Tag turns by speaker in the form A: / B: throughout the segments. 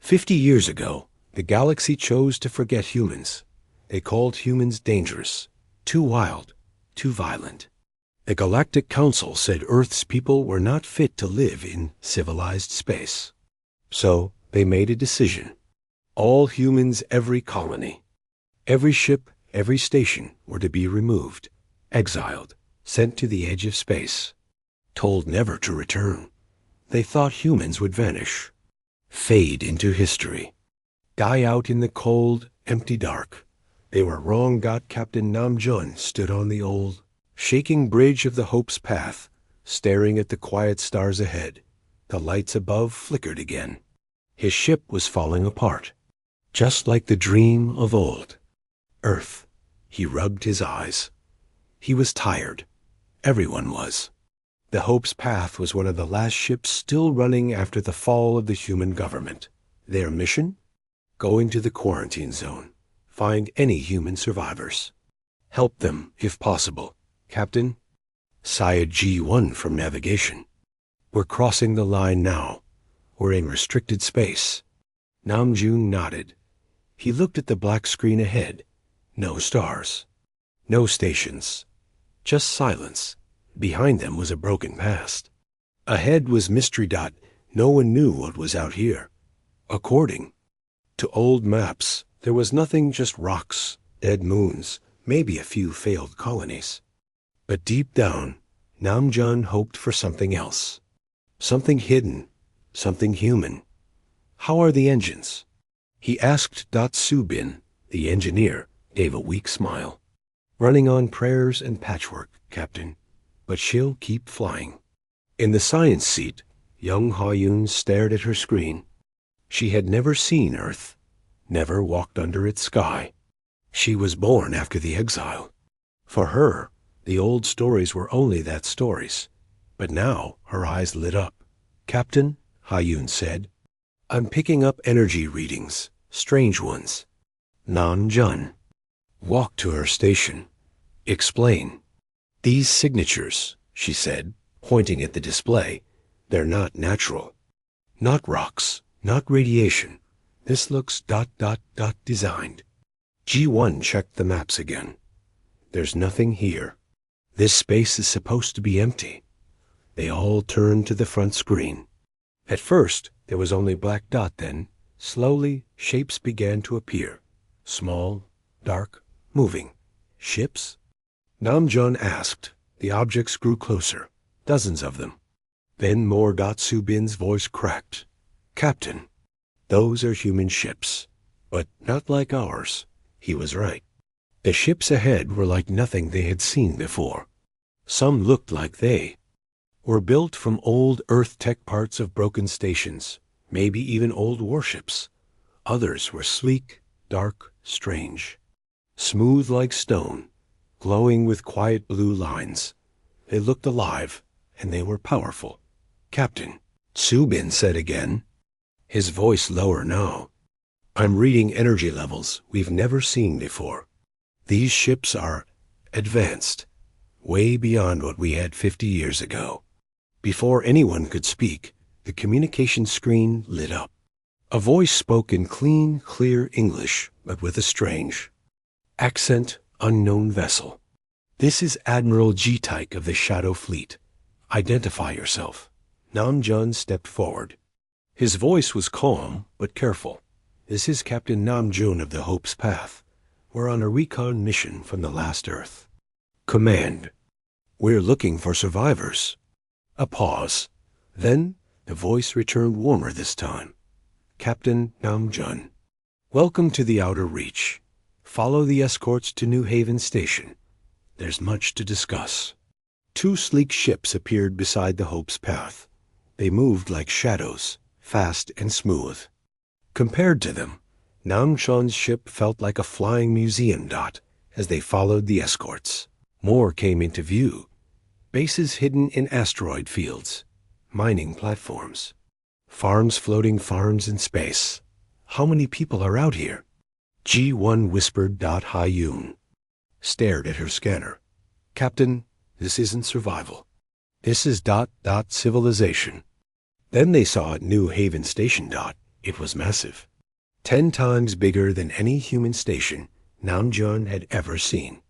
A: 50 years ago, the galaxy chose to forget humans. They called humans dangerous, too wild, too violent. The Galactic Council said Earth's people were not fit to live in civilized space. So they made a decision. All humans, every colony, every ship, every station were to be removed, exiled, sent to the edge of space, told never to return. They thought humans would vanish, fade into history, die out in the cold, empty dark. They were wrong. Captain Namjoon stood on the old, shaking bridge of the Hope's path, staring at the quiet stars ahead. The lights above flickered again. His ship was falling apart, just like the dream of old. Earth. He rubbed his eyes. He was tired. Everyone was. The Hope's path was one of the last ships still running after the fall of the human government. Their mission? Go into the quarantine zone. Find any human survivors. Help them, if possible. Captain? Syed G1 from navigation. We're crossing the line now. We're in restricted space. Namjoon nodded. He looked at the black screen ahead. No stars. No stations. Just silence. Behind them was a broken past. Ahead was mystery. No one knew what was out here. According to old maps, there was nothing, just rocks, dead moons, maybe a few failed colonies. But deep down, Namjoon hoped for something else. Something hidden, something human. How are the engines? He asked. Subin, the engineer, gave a weak smile. Running on prayers and patchwork, Captain. But she'll keep flying. In the science seat, young Ha-Yun stared at her screen. She had never seen Earth, never walked under its sky. She was born after the exile. For her, the old stories were only that, stories. But now her eyes lit up. Captain, Ha-Yun said, I'm picking up energy readings, strange ones. Namjoon walked to her station. Explain. These signatures, she said, pointing at the display, they're not natural. Not rocks, not radiation. This looks ... designed. G1 checked the maps again. There's nothing here. This space is supposed to be empty. They all turned to the front screen. At first, there was only black. Then, slowly, shapes began to appear. Small, dark, moving. Ships? Namjoon asked. The objects grew closer, dozens of them. Then more. Subin's voice cracked. Captain, those are human ships, but not like ours. He was right. The ships ahead were like nothing they had seen before. Some looked like they were built from old Earth tech parts of broken stations, maybe even old warships. Others were sleek, dark, strange, smooth like stone, glowing with quiet blue lines. They looked alive, and they were powerful. Captain, Subin said again, his voice lower now. I'm reading energy levels we've never seen before. These ships are advanced, way beyond what we had 50 years ago. Before anyone could speak, the communication screen lit up. A voice spoke in clean, clear English, but with a strange accent. Unknown vessel. This is Admiral G-Tyke of the Shadow Fleet. Identify yourself. Namjoon stepped forward. His voice was calm, but careful. This is Captain Namjoon of the Hope's Path. We're on a recon mission from the last Earth. Command. We're looking for survivors. A pause. Then, the voice returned warmer this time. Captain Namjoon. Welcome to the Outer Reach. Follow the escorts to New Haven Station. There's much to discuss. 2 sleek ships appeared beside the Hope's Path. They moved like shadows, fast and smooth. Compared to them, Namjoon's ship felt like a flying museum. As they followed the escorts, more came into view. Bases hidden in asteroid fields, mining platforms, farms floating, farms in space. How many people are out here? G1 whispered. Ha-Yun stared at her scanner. Captain, this isn't survival. This is ... civilization. Then they saw at New Haven Station. It was massive, 10 times bigger than any human station Namjoon had ever seen.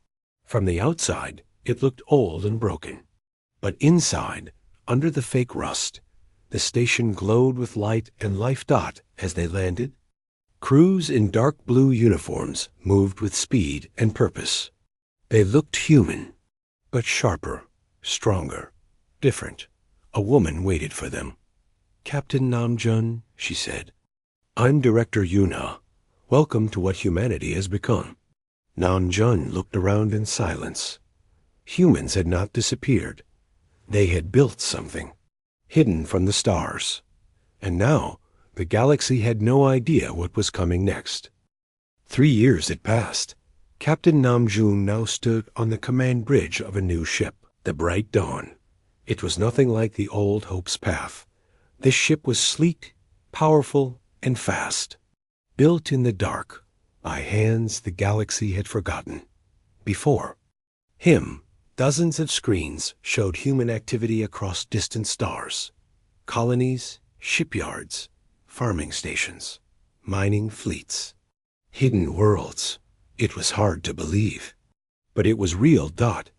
A: From the outside, it looked old and broken. But inside, under the fake rust, the station glowed with light and life. As they landed, crews in dark blue uniforms moved with speed and purpose. They looked human, but sharper, stronger, different. A woman waited for them. "Captain Namjoon," she said, "I'm Director Yuna. Welcome to what humanity has become." Namjoon looked around in silence. Humans had not disappeared. They had built something, hidden from the stars. And now the galaxy had no idea what was coming next. 3 years had passed. Captain Namjoon now stood on the command bridge of a new ship, the Bright Dawn. It was nothing like the old Hope's Path. This ship was sleek, powerful, and fast. Built in the dark, by hands the galaxy had forgotten. Before him, dozens of screens showed human activity across distant stars. Colonies, shipyards, farming stations, mining fleets, hidden worlds. It was hard to believe. But it was real.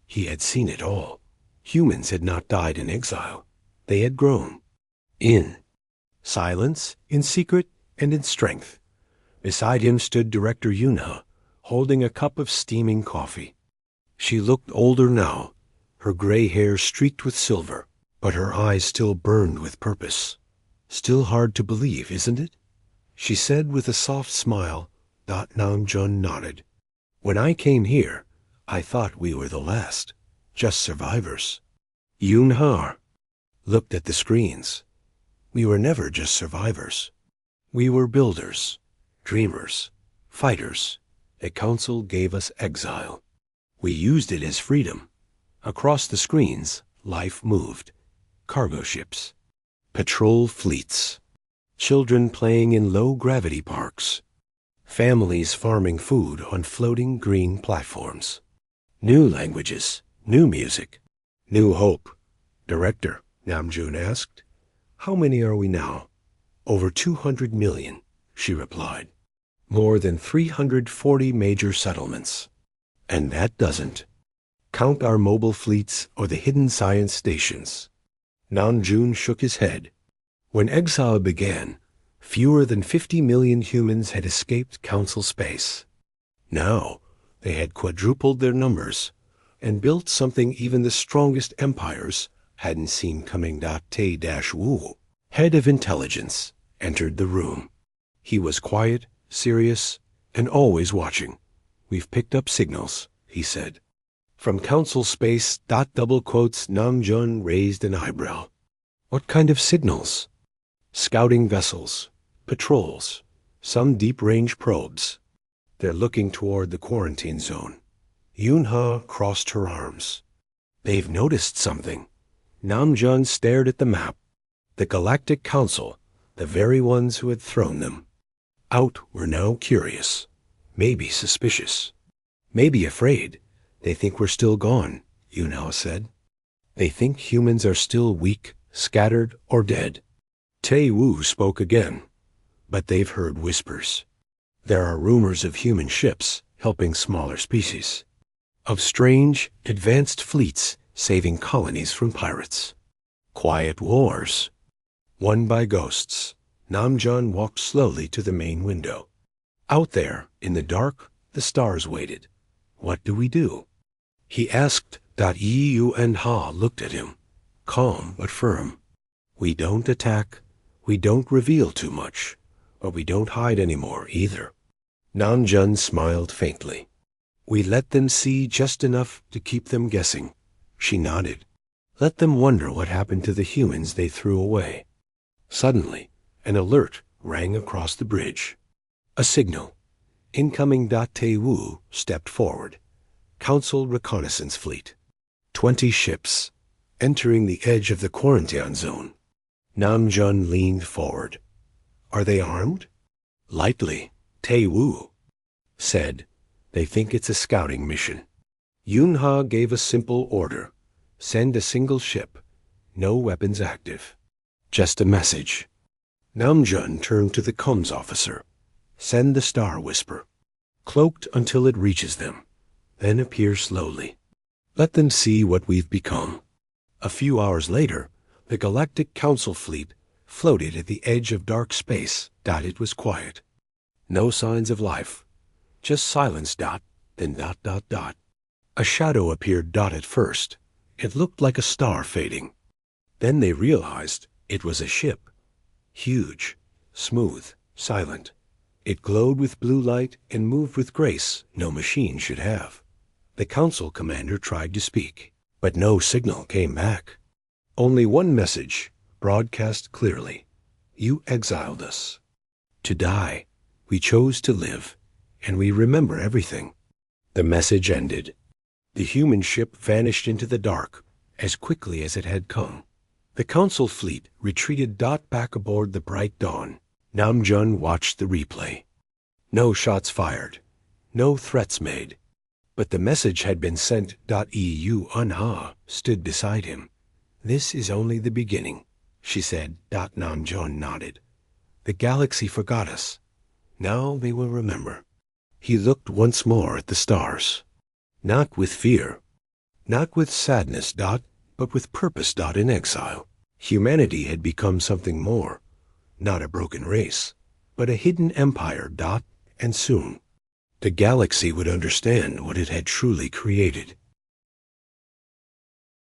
A: He had seen it all. Humans had not died in exile. They had grown. In silence, in secret, and in strength. Beside him stood Director Yuna, holding a cup of steaming coffee. She looked older now, her gray hair streaked with silver, but her eyes still burned with purpose. "Still hard to believe, isn't it?" she said with a soft smile. Namjoon nodded. "When I came here, I thought we were the last, just survivors." Yunha looked at the screens. "We were never just survivors. We were builders, dreamers, fighters. A council gave us exile. We used it as freedom." Across the screens, life moved. Cargo ships, patrol fleets, children playing in low-gravity parks, families farming food on floating green platforms. New languages, new music, new hope. "Director," Namjoon asked, "how many are we now?" "Over 200 million, she replied. "More than 340 major settlements. And that doesn't count our mobile fleets or the hidden science stations." Namjoon shook his head. When exile began, fewer than 50 million humans had escaped Council space. Now they had quadrupled their numbers and built something even the strongest empires hadn't seen coming. Tae-Wu, head of intelligence, entered the room. He was quiet, serious, and always watching. "We've picked up signals," he said. "From Council space." Namjoon raised an eyebrow. "What kind of signals?" "Scouting vessels, patrols, some deep-range probes. They're looking toward the quarantine zone." Yunha crossed her arms. "They've noticed something." Namjoon stared at the map. The Galactic Council, the very ones who had thrown them out, were now curious, maybe suspicious, maybe afraid. "They think we're still gone," Yunha said. "They think humans are still weak, scattered, or dead." Tae-Wu spoke again. "But they've heard whispers. There are rumors of human ships helping smaller species, of strange, advanced fleets saving colonies from pirates. Quiet wars, won by ghosts." Namjoon walked slowly to the main window. Out there, in the dark, the stars waited. "What do we do?" he asked. Yunha looked at him, calm but firm. "We don't attack. We don't reveal too much. But we don't hide anymore either." Namjoon smiled faintly. "We let them see just enough to keep them guessing." She nodded. "Let them wonder what happened to the humans they threw away." Suddenly, an alert rang across the bridge. A signal. "Incoming." Tae-Wu stepped forward. "Council reconnaissance fleet. 20 ships, entering the edge of the quarantine zone." Namjoon leaned forward. "Are they armed?" "Lightly," Tae-Wu said. "They think it's a scouting mission." Yunha gave a simple order. "Send a single ship. No weapons active. Just a message." Namjoon turned to the comms officer. Send the Star Whisper. Cloaked until it reaches them. Then appear slowly. Let them see what we've become. A few hours later, the Galactic Council fleet floated at the edge of dark space. It was quiet. No signs of life. Just silence. Then ... A shadow appeared. At first, it looked like a star fading. Then they realized it was a ship. Huge, smooth, silent. It glowed with blue light and moved with grace no machine should have. The council commander tried to speak, but no signal came back. Only one message, broadcast clearly. You exiled us. To die. We chose to live, and we remember everything. The message ended. The human ship vanished into the dark as quickly as it had come. The council fleet retreated. Back aboard the bright dawn. Namjoon watched the replay. No shots fired. No threats made. But the message had been sent. EU Unha stood beside him. This is only the beginning, she said. Namjoon nodded. The galaxy forgot us. Now they will remember. He looked once more at the stars. Not with fear. Not with sadness. But with purpose. In exile. Humanity had become something more. Not a broken race, but a hidden empire. And soon, the galaxy would understand what it had truly created.